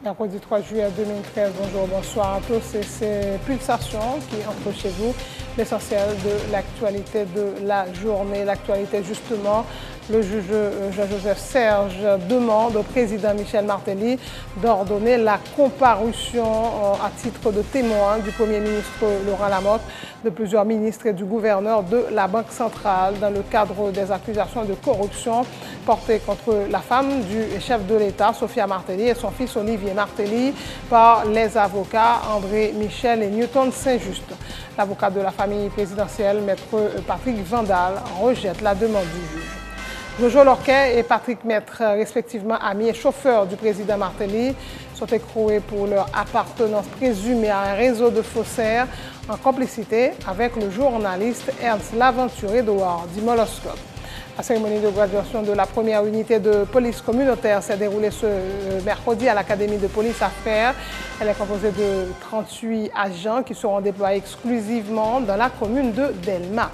Mercredi 3 juillet 2013, bonjour, bonsoir à tous. Et c'est Pulsation qui entre chez vous, l'essentiel de l'actualité de la journée. L'actualité, justement, le juge Jean-Joseph Serge demande au président Michel Martelly d'ordonner la comparution à titre de témoin du Premier ministre Laurent Lamotte, de plusieurs ministres et du gouverneur de la Banque centrale dans le cadre des accusations de corruption portées contre la femme du chef de l'État, Sophia Martelly, et son fils Olivier Martelly par les avocats André Michel et Newton Saint-Just. L'avocat de la famille présidentielle, maître Patrick Vandal, rejette la demande du juge. Jojo Lorquet et Patrick Maître, respectivement amis et chauffeurs du président Martelly, sont écroués pour leur appartenance présumée à un réseau de faussaires en complicité avec le journaliste Ernst Laventure-Édouard dit Moloscope. La cérémonie de graduation de la première unité de police communautaire s'est déroulée ce mercredi à l'Académie de police à Fères. Elle est composée de 38 agents qui seront déployés exclusivement dans la commune de Delma.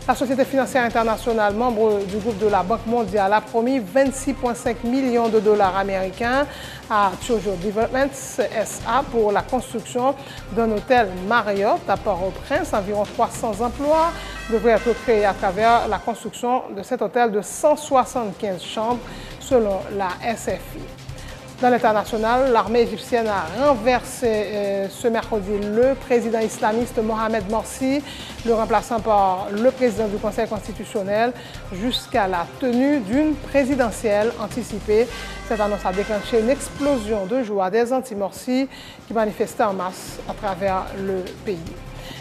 La Société financière internationale, membre du groupe de la Banque mondiale, a promis 26,5 millions de dollars américains à Chojo Development SA pour la construction d'un hôtel Marriott à Port-au-Prince. Environ 300 emplois devraient être créés à travers la construction de cet hôtel de 175 chambres, selon la SFI. Dans l'international, l'armée égyptienne a renversé ce mercredi le président islamiste Mohamed Morsi, le remplaçant par le président du Conseil constitutionnel jusqu'à la tenue d'une présidentielle anticipée. Cette annonce a déclenché une explosion de joie des anti-Morsi qui manifestaient en masse à travers le pays.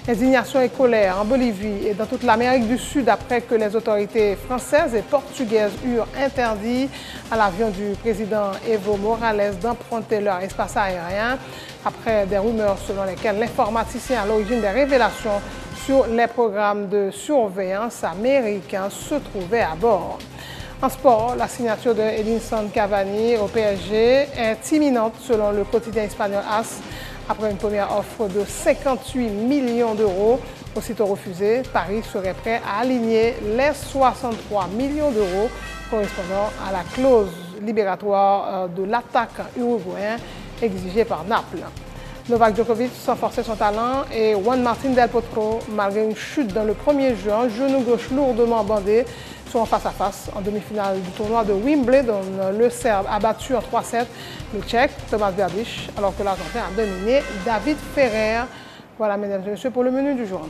Indignation et colère en Bolivie et dans toute l'Amérique du Sud après que les autorités françaises et portugaises eurent interdit à l'avion du président Evo Morales d'emprunter leur espace aérien après des rumeurs selon lesquelles l'informaticien à l'origine des révélations sur les programmes de surveillance américains se trouvait à bord. En sport, la signature de Edinson Cavani au PSG est imminente selon le quotidien espagnol AS. Après une première offre de 58 millions d'euros, aussitôt refusée, Paris serait prêt à aligner les 63 millions d'euros correspondant à la clause libératoire de l'attaquant uruguayen exigée par Naples. Novak Djokovic sans forcer son talent et Juan Martín del Potro, malgré une chute dans le premier jeu, un genou gauche lourdement bandé, sont en face-à-face en demi-finale du tournoi de Wimbledon. Le Serbe a battu en 3-7 le Tchèque Tomáš Berdych, alors que l'Argentin a dominé David Ferrer. Voilà, mesdames et messieurs, pour le menu du journal.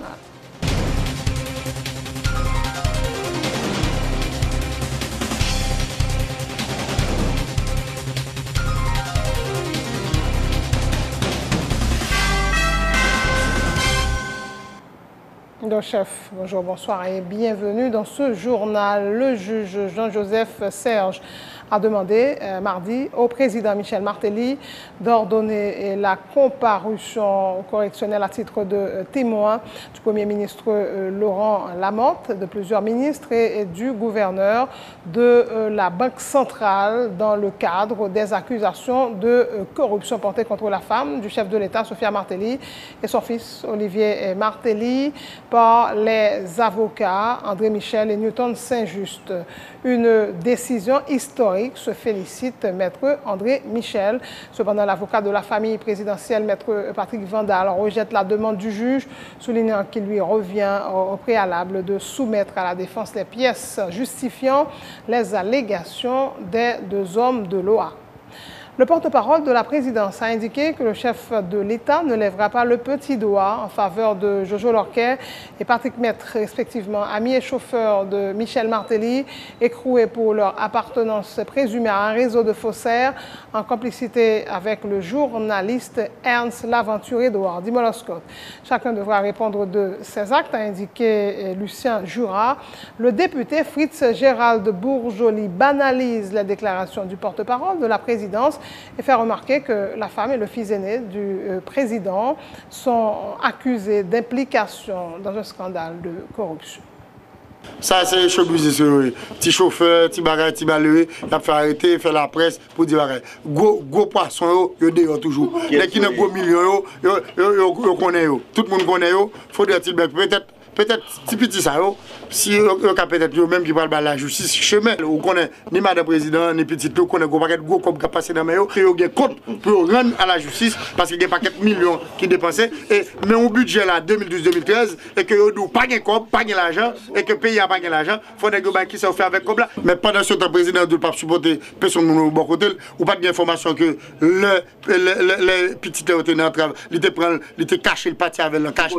Donc, chef, bonjour, bonsoir et bienvenue dans ce journal. Le juge Jean-Joseph Serge a demandé mardi au président Michel Martelly d'ordonner la comparution correctionnelle à titre de témoin du Premier ministre Laurent Lamotte, de plusieurs ministres et du gouverneur de la Banque centrale dans le cadre des accusations de corruption portées contre la femme du chef de l'État, Sophia Martelly, et son fils, Olivier Martelly, par les avocats André Michel et Newton Saint-Just. Une décision historique, se félicite maître André Michel. Cependant, l'avocat de la famille présidentielle, maître Patrick Vandal, rejette la demande du juge, soulignant qu'il lui revient au préalable de soumettre à la défense les pièces justifiant les allégations des deux hommes de l'OA. Le porte-parole de la présidence a indiqué que le chef de l'État ne lèvera pas le petit doigt en faveur de Jojo Lorquet et Patrick Maître, respectivement amis et chauffeurs de Michel Martelly, écroués pour leur appartenance présumée à un réseau de faussaires en complicité avec le journaliste Ernst Laventure-Édouard dit Moloscope. Chacun devra répondre de ses actes, a indiqué Lucien Jura. Le député Fritz Gérald Bourjoli banalise les déclarations du porte-parole de la présidence et fait remarquer que la femme et le fils aîné du président sont accusés d'implication dans un scandale de corruption. Ça, c'est show business. Petit chauffeur, petit bagage, petit balayeur, il a fait arrêter, il fait la presse pour dire bagage. Gros poisson, il y a toujours. Les qui n'ont gros millions, ils connaissent. Tout le monde connaît. Il faudrait peut-être peut-être si petit ça si peut-être eux-mêmes qui parlent de la justice chemin ou connaît ni madame président ni petit tout connaît gros paquet gros comme passer dans main yo et compte pour rendre à la justice parce qu'il y a paquet millions qui dépensé et mais un budget là 2012-2013 et que yo pas gain comme pas gain l'argent et que pays a pas gain l'argent faut des qui ça fait avec comme là mais pendant ce temps président ne pas supporter personne au bon côté ou pas d'information que les petits étaient en travail il était caché le parti avec le cache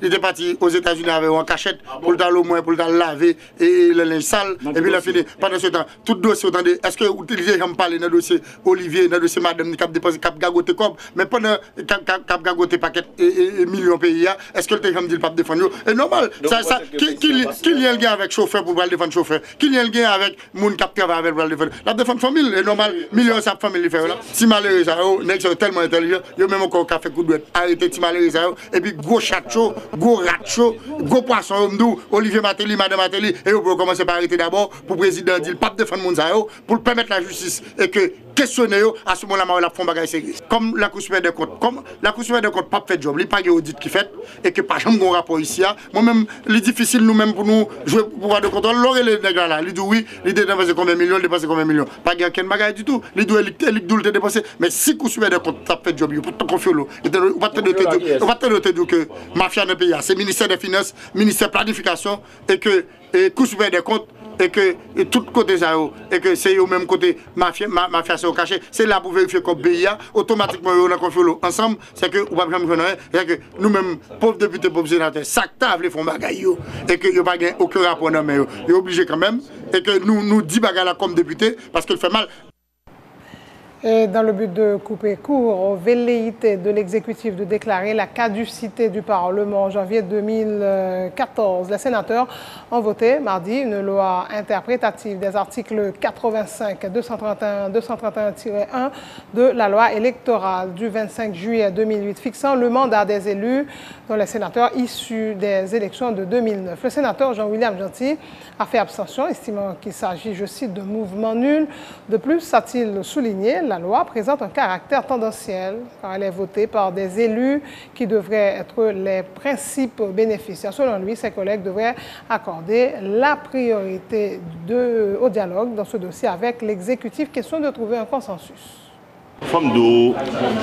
il était parti aux États-Unis avec un cachette pour le au moins pour le laver et le linge sale et puis il a fini pendant ce temps tout dossier est-ce que vous utilisez comme parler dans le dossier Olivier dans le dossier madame qui a déposé cap gagoté comme mais pendant cap gagoté paquet et millions pays est-ce que le téléphone dit pas défendre et normal ça qui lien le gars avec chauffeur pour le défendre chauffeur qui lien le gars avec moun qui travaille avec pour le défendre la défendre famille et normal millions ça famille le faire là si malheureux ça nèg sont tellement intelligent yo même encore café coup de arrêter ti malheureux ça et puis gros chat chaud gros rat chaud gros poisson m'dou Olivier Matéli madame Matéli et on peut commencer par arrêter d'abord pour président dit pas défendre moun ça pour permettre la justice et que questionner à ce moment-là la font bagage sérieux comme la Cour suprême des comptes pas fait job il pas de audit qui fait et que pas jamais un rapport ici moi même c'est difficile nous même pour nous jouer pouvoir de contrôle l'aurait les nègres là il dit oui il dépenser combien de millions dépenser combien de millions pas gain aucun bagage du tout il doit le dépenser mais si Cour suprême des comptes pas fait job pour te confier l'eau on va te dire que mafia dans le pays c'est ministère des finances ministère planification et que Cour suprême des comptes et que tout côté ça et que c'est au même côté mafia c'est au caché c'est là pour vérifier qu'on pays automatiquement on a confié ensemble c'est que ou pas jamais c'est que nous mêmes pauvres députés pauvres sénateurs ça table font bagaille et que y a pas aucun rapport dans mais est obligé quand même et que nous dit bagaille là comme députés parce qu'il fait mal. Et dans le but de couper court aux velléités de l'exécutif de déclarer la caducité du Parlement en janvier 2014, les sénateurs ont voté mardi une loi interprétative des articles 85, 231, 231-1 de la loi électorale du 25 juillet 2008 fixant le mandat des élus dont les sénateurs issus des élections de 2009. Le sénateur Jean-William Gentil a fait abstention, estimant qu'il s'agit, je cite, de mouvement nul. De plus, a-t-il souligné, la loi présente un caractère tendanciel car elle est votée par des élus qui devraient être les principaux bénéficiaires. Selon lui, ses collègues devraient accorder la priorité au dialogue dans ce dossier avec l'exécutif. Question de trouver un consensus. Forme de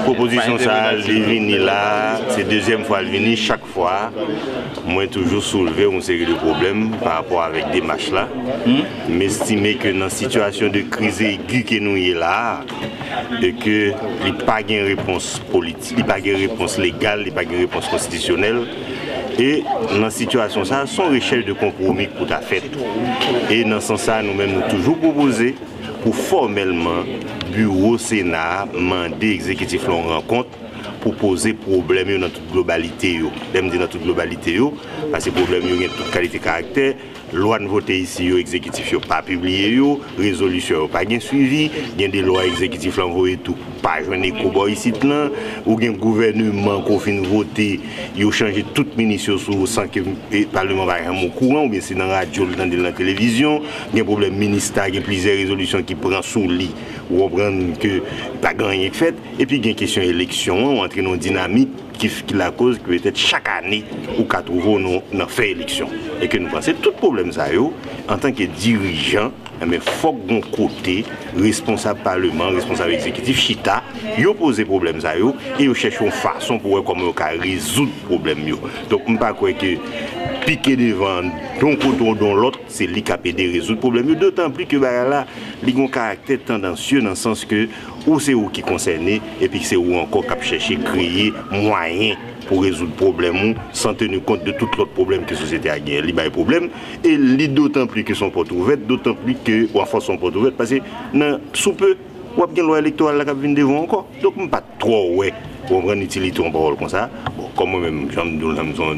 proposition, ça, elle vient là, c'est deuxième fois elle vient, chaque fois, moi toujours soulever une série de problèmes par rapport avec des matchs là. M'estimer que dans la situation de crise aiguë que nous y est là, et que il n'y a pas de réponse politique, il n'y a pas de réponse légale, il n'y a pas de réponse constitutionnelle. Et dans la situation, ça, son recherche de compromis pour ta fête. Et dans ce sens, nous-mêmes, nous toujours proposé pour formellement, bureau Sénat, mandat exécutif en rencontre pour poser problème dans toute globalité. Même dans toute globalité, parce que problème ont toute qualité de caractère. Loi de voter ici, exécutif n'a pas publié, résolution n'a pas bien suivi, il y a des lois exécutives qui envoyé tout, pas joindre les ici, ou un gouvernement qui a fait voter, il a changé toute ministre sans que le Parlement ne soit au courant, ou bien c'est dans la radio, dans la télévision, il y a un problème ministériel, il y a plusieurs résolutions qui prennent sous le lit, ou on prend que pas rien fait, et puis il y a une question d'élection, on entre dans une dynamique qui la cause que peut-être chaque année ou qu'à trouver nous fait élection et que nous pensons tout problème ça en tant que dirigeant mais faut qu'on côté responsable parlement responsable exécutif chita yo poser problème ça et yo cherche une façon pour comment résoudre problème donc on pas croire que piquer devant d'un côté ou dans l'autre c'est lui qui a aider résoudre problème d'autant plus que là il a un caractère tendancieux dans le sens que ou c'est où qui concerné et puis c'est où encore qui chercher créer moyen pour résoudre le problème sans tenir compte de tout l'autre problème que la société a gagné. Il y a des problèmes et d'autant plus que son porte ouverte, d'autant plus que ou à force son porte ouverte parce que sous peu ou a une loi électorale qui vient devant encore. Donc je ne pas trop ouais pour prendre utilité en parole comme ça. Bon, comme moi-même dans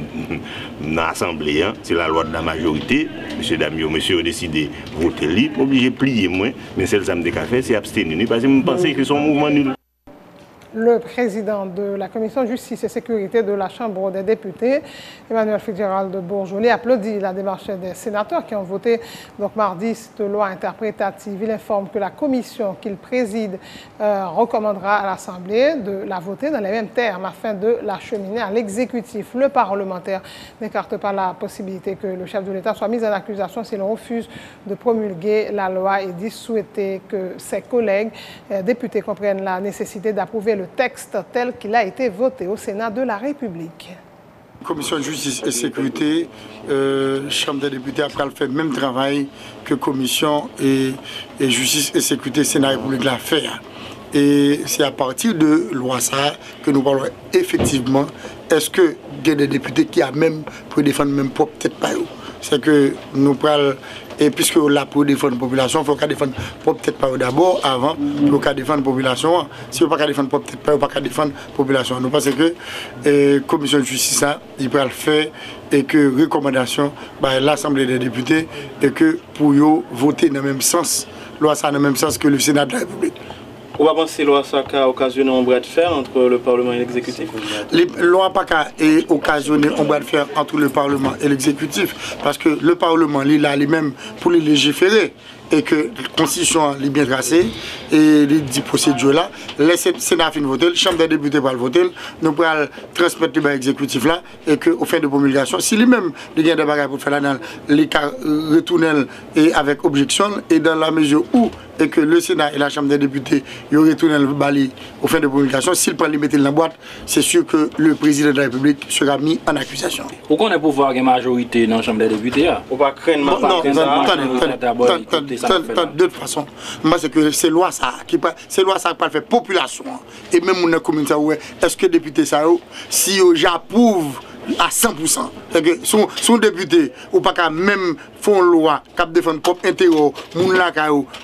l'Assemblée, c'est la loi de la majorité. Monsieur a décidé de voter libre, obligé de plier moins, mais celle que je me fait, c'est abstenir parce que je pense que son mouvement nul. Le président de la Commission justice et sécurité de la Chambre des députés, Emmanuel Fitzgerald Bourgeois, applaudit la démarche des sénateurs qui ont voté donc mardi cette loi interprétative. Il informe que la commission qu'il préside recommandera à l'Assemblée de la voter dans les mêmes termes afin de l'acheminer à l'exécutif. Le parlementaire n'écarte pas la possibilité que le chef de l'État soit mis en accusation s'il refuse de promulguer la loi et dit souhaiter que ses collègues députés comprennent la nécessité d'approuver le texte tel qu'il a été voté au Sénat de la République. Commission de justice et sécurité, Chambre des députés après le fait le même travail que Commission et justice et sécurité Sénat République l'a fait. Et c'est à partir de loi ça que nous parlons effectivement. Est-ce que il y a des députés qui a même pour défendre même peut-être pas eux. C'est que nous parlons. Et puisque là pour défendre la population, il faut qu'on défende peut-être pas d'abord, avant, pour qu'on défende la population. Si on ne peut pas défendre peut-être pas, on ne peut pas défendre la population. Nous pensons que la commission de justice, il peut le faire et que recommandation, l'Assemblée des députés, et que pour eux voter dans le même sens, loi ça dans le même sens que le Sénat de la République. On va penser que la loi a occasionné un bras de fer entre le Parlement et l'exécutif. La loi PACA a occasionné un bras de fer entre le Parlement et l'exécutif parce que le Parlement, il a lui-même pour les légiférer et que la Constitution est bien tracée et les 10 procédures là, le Sénat fin voter, la Chambre des députés va le voter, nous pourrons transmettre l'exécutif là et qu'au fin de promulgation, si lui-même il y a des bagages pour faire là dans les cas retournels et avec objection et dans la mesure où et que le Sénat et la Chambre des députés ils retournent le bali au fin de promulgation, s'il prend les mettre dans la boîte, c'est sûr que le président de la République sera mis en accusation. Pourquoi on est pouvoir avoir une majorité dans la Chambre des députés? On va craindre de toute façon, moi c'est que c'est loi ça qui pas fait population et même dans la commune ça est-ce que député ça si j'approuve à 100%. Son député ou pas qu'à même font loi qui défend propre intérêt moun la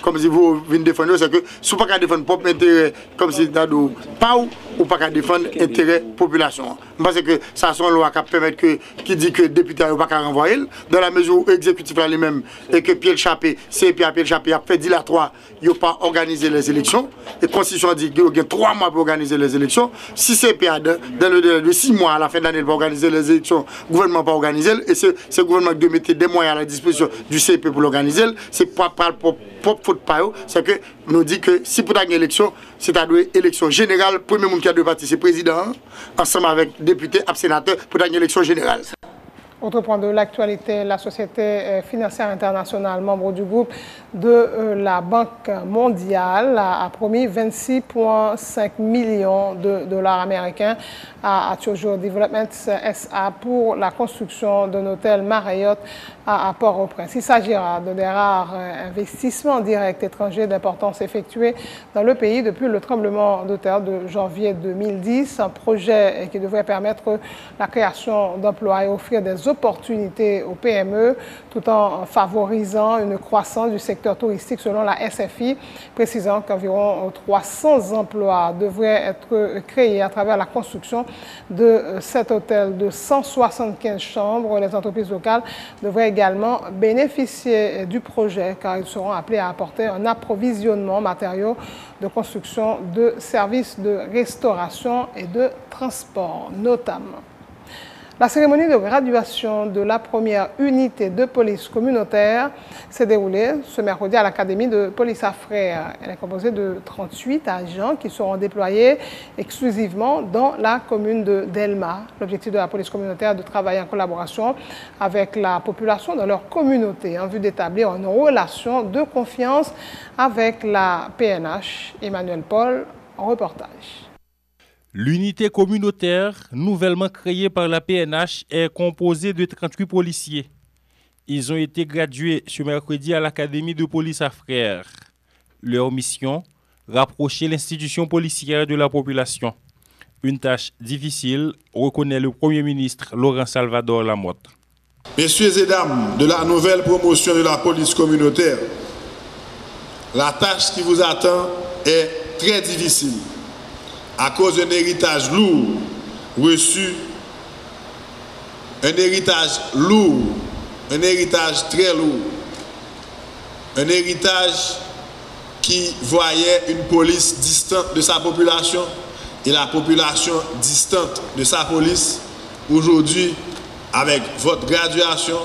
comme si vous venez défendre c'est que si pas qu'à défendre propre intérêt comme si d'ado pas ou pas qu'à défendre intérêt population. Parce que ça sont loi qui permet que qui dit que député ou pas qu'à renvoyer dans la mesure où exécutif là lui-même et que Pierre Chappé Pierre Chappé a fait dilatoire, il n'a pas organisé les élections et constitution dit qu'il y a 3 mois pour organiser les élections. Si CPA dans le délai de 6 mois à la fin de l'année pour organiser les élections, le gouvernement n'a pas organisé et c'est le gouvernement qui doit mettre des moyens à la disposition du CP pour l'organiser. C'est pas propre faute par eux, c'est que nous dit que si pour une élection, c'est à dire élection générale, premier monde qui a deux partis, c'est président, ensemble avec députés, sénateurs, pour une élection générale. Autre point de l'actualité, la Société financière internationale, membre du groupe de la Banque mondiale, a promis 26,5 millions de dollars américains à Chojo Development SA pour la construction d'un hôtel Marriott à Port-au-Prince. Il s'agira de des rares investissements directs étrangers d'importance effectués dans le pays depuis le tremblement de terre de janvier 2010, un projet qui devrait permettre la création d'emplois et offrir des opportunités aux PME tout en favorisant une croissance du secteur touristique selon la SFI, précisant qu'environ 300 emplois devraient être créés à travers la construction de cet hôtel de 175 chambres. Les entreprises locales devraient également bénéficier du projet car ils seront appelés à apporter un approvisionnement matériaux de construction, de services de restauration et de transport notamment. La cérémonie de graduation de la première unité de police communautaire s'est déroulée ce mercredi à l'Académie de police à Frères. Elle est composée de 38 agents qui seront déployés exclusivement dans la commune de Delma. L'objectif de la police communautaire est de travailler en collaboration avec la population dans leur communauté en vue d'établir une relation de confiance avec la PNH. Emmanuel Paul, en reportage. L'unité communautaire, nouvellement créée par la PNH, est composée de 38 policiers. Ils ont été gradués ce mercredi à l'Académie de police à Frères. Leur mission, rapprocher l'institution policière de la population. Une tâche difficile, reconnaît le Premier ministre Laurent Salvador Lamotte. Messieurs et dames de la nouvelle promotion de la police communautaire, la tâche qui vous attend est très difficile. À cause d'un héritage lourd reçu, un héritage lourd, un héritage très lourd, un héritage qui voyait une police distante de sa population et la population distante de sa police, aujourd'hui, avec votre graduation,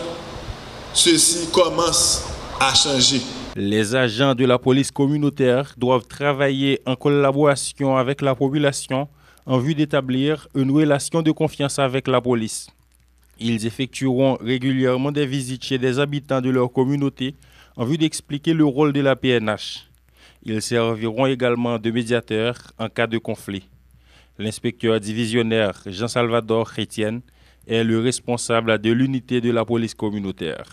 ceci commence à changer. Les agents de la police communautaire doivent travailler en collaboration avec la population en vue d'établir une relation de confiance avec la police. Ils effectueront régulièrement des visites chez des habitants de leur communauté en vue d'expliquer le rôle de la PNH. Ils serviront également de médiateurs en cas de conflit. L'inspecteur divisionnaire Jean-Salvador Chrétienne est le responsable de l'unité de la police communautaire.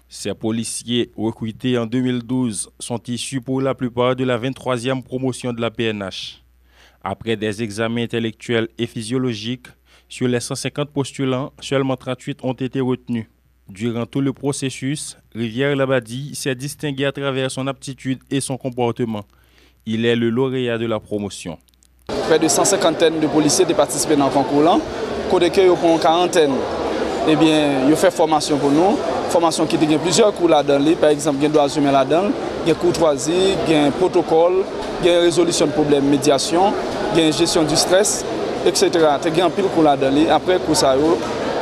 Ces policiers recrutés en 2012 sont issus pour la plupart de la 23e promotion de la PNH. Après des examens intellectuels et physiologiques, sur les 150 postulants, seulement 38 ont été retenus. Durant tout le processus, Rivière Labadie s'est distingué à travers son aptitude et son comportement. Il est le lauréat de la promotion. Près de 150 de policiers ont participé dans le concours. Côté que pour une quarantaine, eh bien, ils ont fait formation pour nous. Formation qui a plusieurs cours là-dedans. Par exemple, il y a droits humains là-dedans, il y a courtoisie, il y a protocole, il y a résolution de problèmes, médiation, il y a gestion du stress, etc. Il y a un pile cours là-dedans. Après, pour ça,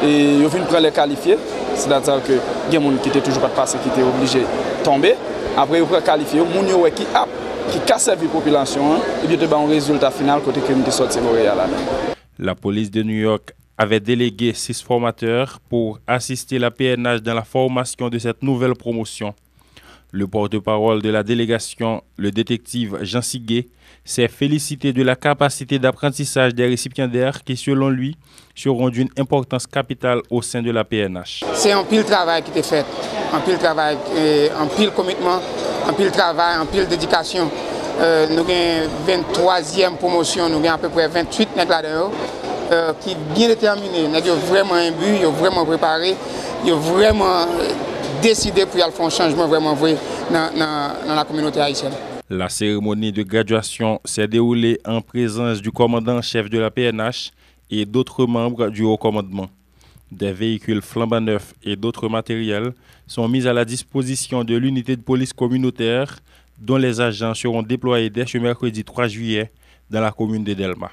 ils viennent prendre les qualifiés. C'est-à-dire que il y a des gens qui n'étaient toujours pas passé, qui étaient obligés de tomber. Après, ils prennent qualifiés. Les gens qui cassent la population, et bien, ils ont un résultat final côté que nous sommes sortis là-dedans. La police de New York avait délégué 6 formateurs pour assister la PNH dans la formation de cette nouvelle promotion. Le porte-parole de la délégation, le détective Jean Siguet, s'est félicité de la capacité d'apprentissage des récipiendaires qui, selon lui, seront d'une importance capitale au sein de la PNH. C'est un pile travail qui est fait, un pile travail, un pile commitment, un pile travail, un pile dédication. Nous avons une 23e promotion, nous avons à peu près 28 là-dedans. Qui est bien déterminé, ils ont vraiment un but, ils ont vraiment préparé, ils ont vraiment décidé pour faire un changement vraiment vrai dans la communauté haïtienne. La cérémonie de graduation s'est déroulée en présence du commandant-chef de la PNH et d'autres membres du haut commandement. Des véhicules flambant neufs et d'autres matériels sont mis à la disposition de l'unité de police communautaire dont les agents seront déployés dès ce mercredi 3 juillet dans la commune de Delma.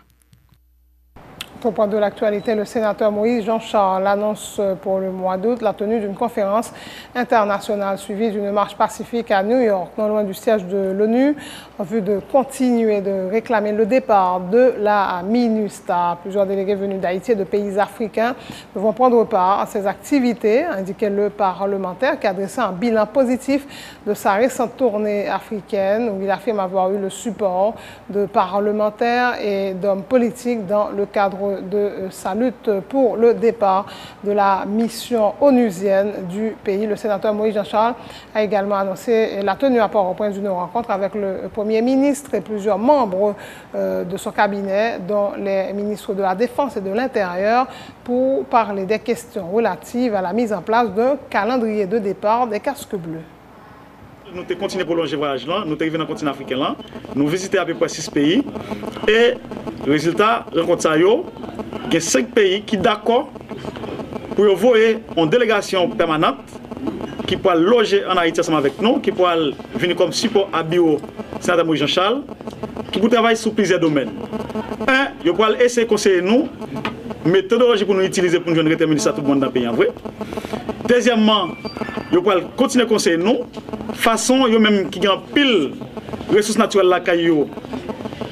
Au point de l'actualité, le sénateur Moïse Jean-Charles annonce pour le mois d'août la tenue d'une conférence internationale suivie d'une marche pacifique à New York, non loin du siège de l'ONU, en vue de continuer de réclamer le départ de la MINUSTAH. Plusieurs délégués venus d'Haïti et de pays africains vont prendre part à ces activités, a indiqué le parlementaire qui a dressé un bilan positif de sa récente tournée africaine, où il affirme avoir eu le support de parlementaires et d'hommes politiques dans le cadre de sa lutte pour le départ de la mission onusienne du pays. Le sénateur Moïse Jean-Charles a également annoncé la tenue à Port-au-Prince d'une rencontre avec le Premier ministre et plusieurs membres de son cabinet, dont les ministres de la Défense et de l'Intérieur, pour parler des questions relatives à la mise en place d'un calendrier de départ des casques bleus. Nous avons continué à prolonger le voyage là, nous sommes arrivés dans le continent africain là, nous visitons à peu près 6 pays et le résultat, rencontre ça, il y a 5 pays qui sont d'accord pour envoyer une délégation permanente qui pourra loger en Haïti ensemble avec nous, qui pourra venir comme support à bureau sénateur Moïse Jean-Charles, qui pourra travailler sur plusieurs domaines. Un, il pourra essayer de conseiller nous, méthodologie pour nous utiliser pour nous déterminer ça tout le monde dans le pays en vrai. Deuxièmement, il pourra continuer à conseiller nous, façon même qui ont pile ressources naturelles là caillou,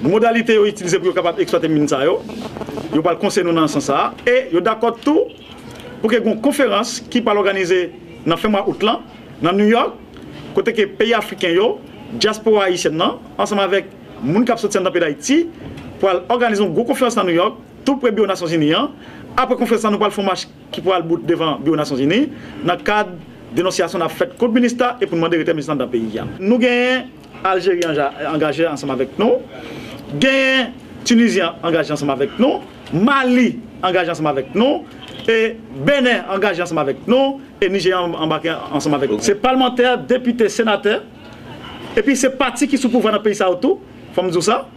modalité utilisées pour capable exploiter mine ça yo. Yo pas conseiller nous dans ce sens là et yo d'accord tout pour que une conférence qui va organiser dans fin mois août là dans New York côté que pays africains yo, diaspora haïtienne ensemble avec moun qui sorti dans le pays d'Haïti pour organiser une grosse conférence dans New York tout près aux Nations Unies. Après conférence nous va faire un marche qui pourra le devant aux Nations Unies dans le cadre dénonciation a fait contre le ministère et pour demander le rétablissement dans le pays. Nous avons Algérie engagé ensemble avec nous, Tunisiens engagés ensemble avec nous, Mali engagé ensemble avec nous, Et Bénin engagé ensemble avec nous et Niger embarqué ensemble avec nous. C'est parlementaires, députés, sénateurs. Et puis c'est parti qui sont pouvoir dans le pays ça autour. Faut me dire ça.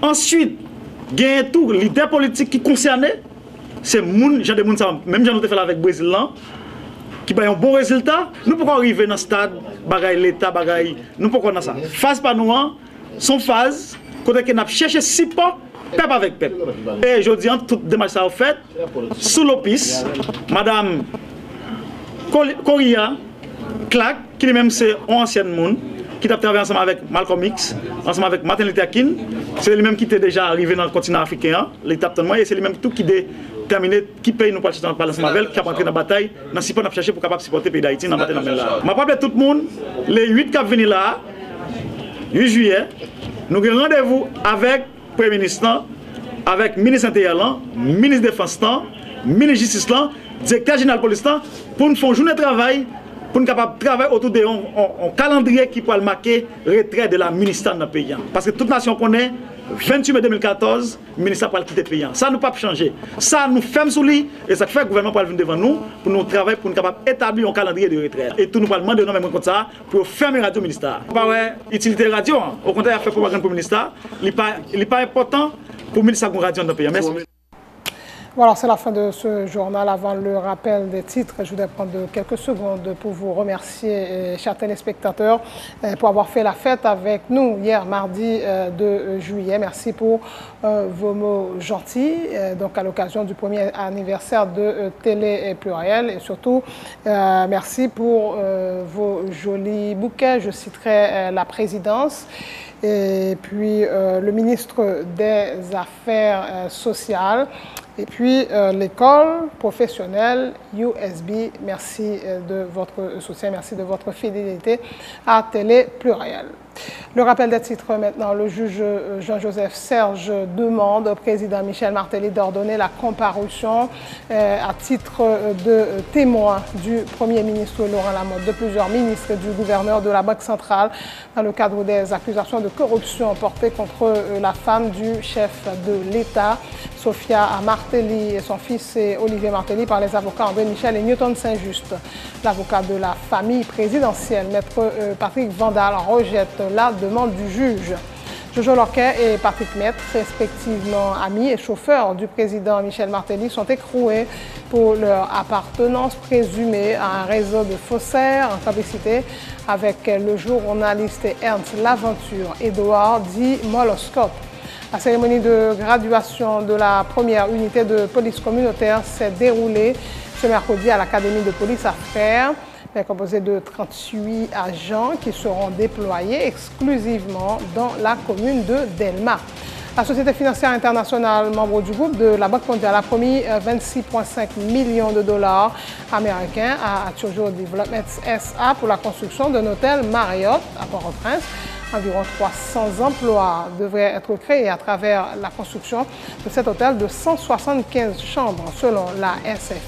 Ensuite, il y a tout l'idée politique qui concerne c'est moun, genre de moun ça même j'en ai fait avec Brésil là qui a un bon résultat. Nous pouvons arriver dans le stade bagaille l'état bagaille. Nous pouvons dans ça. Phase par nous son phase côté que n'a cherché si pas peuple avec peuple. Et je dis en toute démarche ça fait sous l'office madame Koria Clark qui lui-même c'est ancienne monde qui a travaillé ensemble avec Malcolm X, ensemble avec Martin Luther King. C'est lui-même qui était déjà arrivé dans le continent africain, l'étape de moi, et c'est lui-même tout qui déterminé qui paye nous pour parler ensemble avec, qui a entré dans la bataille, dans ce qu'on a cherché pour capable supporter le pays d'Haïti dans la bataille là. Je rappelle tout le monde, les 8 qui vont venir là, 8 juillet, nous avons rendez-vous avec le Premier ministre, avec le ministre intérieur, le ministre de la Défense, le ministre de la Justice, le directeur général de la police, pour nous faire une journée de travail. Pour nous capables de travailler autour d'un calendrier qui pourra marquer le retrait de la ministère dans le pays. Parce que toute nation connaît, 28 mai 2014, le ministère pourra quitter le pays. Ça ne peut pas changer. Ça nous ferme sous lui et ça fait que le gouvernement pourra venir devant nous pour nous travailler, pour nous capables d'établir un calendrier de retrait. Et tout nous parle de nous même comme ça pour fermer la radio ministère. Pas ouais, utilité radio, au contraire, il fait propagande pour le ministère. Il n'est pas important pour le ministère de la radio dans le pays. Merci. Voilà, c'est la fin de ce journal. Avant le rappel des titres, je voudrais prendre quelques secondes pour vous remercier, chers téléspectateurs, pour avoir fait la fête avec nous hier, mardi 2 juillet. Merci pour vos mots gentils, donc à l'occasion du premier anniversaire de Télé Pluriel. Et surtout, merci pour vos jolis bouquets. Je citerai la présidence. Et puis le ministre des Affaires sociales, et puis l'école professionnelle USB. Merci de votre soutien, merci de votre fidélité à Télé Pluriel. Le rappel des titres maintenant. Le juge Jean-Joseph Serge demande au président Michel Martelly d'ordonner la comparution à titre de témoin du Premier ministre Laurent Lamotte, de plusieurs ministres et du gouverneur de la Banque centrale dans le cadre des accusations de corruption portées contre la femme du chef de l'État, Sophia Martelly, et son fils Olivier Martelly, par les avocats André Michel et Newton Saint-Just. L'avocat de la famille présidentielle, maître Patrick Vandal, rejette la demande du juge. Jojo Lorquet et Patrick Maître, respectivement amis et chauffeurs du président Michel Martelly, sont écroués pour leur appartenance présumée à un réseau de faussaires en complicité avec le journaliste Ernst Laventure, Édouard dit Moloscope. La cérémonie de graduation de la première unité de police communautaire s'est déroulée ce mercredi à l'Académie de police à Frères. Elle est composée de 38 agents qui seront déployés exclusivement dans la commune de Delma. La Société financière internationale, membre du groupe de la Banque mondiale, a promis 26,5 millions de dollars américains à Atiojo Development SA pour la construction d'un hôtel Marriott à Port-au-Prince. Environ 300 emplois devraient être créés à travers la construction de cet hôtel de 175 chambres, selon la SFI.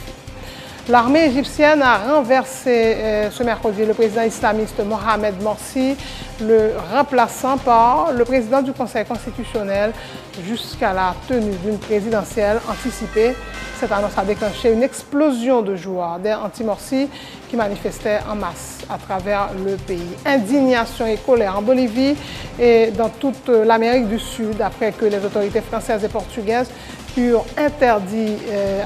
L'armée égyptienne a renversé ce mercredi le président islamiste Mohamed Morsi, le remplaçant par le président du Conseil constitutionnel jusqu'à la tenue d'une présidentielle anticipée. Cette annonce a déclenché une explosion de joie des anti-Morsi qui manifestaient en masse à travers le pays. Indignation et colère en Bolivie et dans toute l'Amérique du Sud après que les autorités françaises et portugaises eurent interdit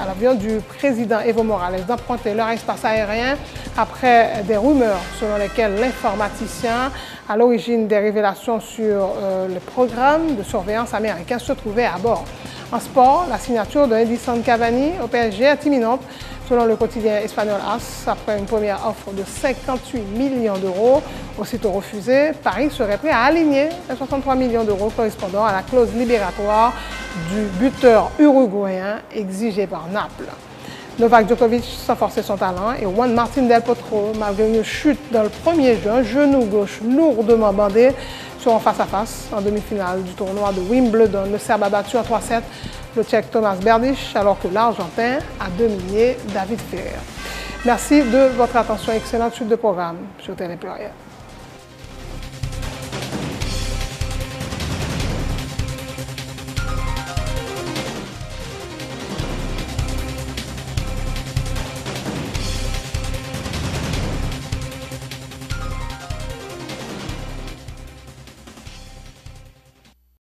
à l'avion du président Evo Morales d'emprunter leur espace aérien après des rumeurs selon lesquelles l'informaticien à l'origine des révélations sur le programme de surveillance américain se trouvait à bord. En sport, la signature de Edinson Cavani au PSG est imminente. Selon le quotidien espagnol AS, après une première offre de 58 millions d'euros, aussitôt refusée, Paris serait prêt à aligner les 63 millions d'euros correspondant à la clause libératoire du buteur uruguayen exigé par Naples. Novak Djokovic sans forcer son talent et Juan Martín del Potro, malgré une chute dans le premier jeu, un genou gauche lourdement bandé, seront face à face en demi-finale du tournoi de Wimbledon. Le Serbe a battu en 3-7 le Tchèque Thomas Berdych, alors que l'Argentin a dominé David Ferrer. Merci de votre attention. Excellente suite de programme sur Télé Pluriel.